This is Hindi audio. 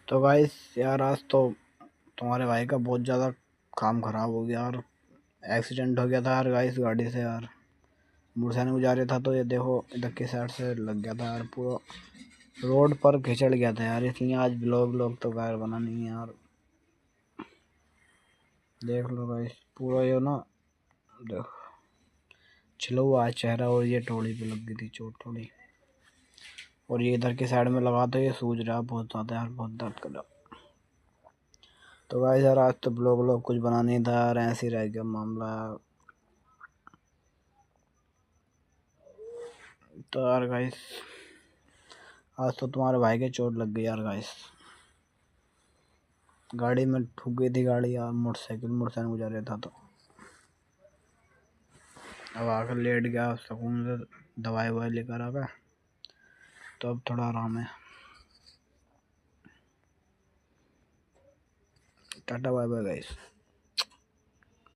तो गाइस यार, आज तो तुम्हारे भाई का बहुत ज़्यादा काम खराब हो गया यार। एक्सीडेंट हो गया था यार गाइस, गाड़ी से यार। मुड़सैन को जा रहा था तो ये देखो इधर की साइड से लग गया था यार, पूरा रोड पर खिंचड़ गया था यार। इसलिए आज ब्लॉग तो गायर बना नहीं है यार। देख लो गाइस, पूरा ये ना, देखो छिला हुआ चेहरा, और ये टोड़ी पे लग गई थी चोट थोड़ी। और ये इधर की साइड में लगा तो ये सूज रहा बहुत ज़्यादा यार, बहुत दर्द कर रहा। तो गाइस यार, आज तो ब्लॉग कुछ बना नहीं था यार, ऐसे ही रह गया मामला। तो यार गाइस, आज तो तुम्हारे भाई के चोट लग गई यार गाइस। गाड़ी में ठुक गई थी गाड़ी यार, मोटरसाइकिल गुजर रहा था तो अब आकर लेट गया सुकून से, दवाई ववाई लेकर आ गया। तो अब थोड़ा आराम है। Ta-ta bye bye guys.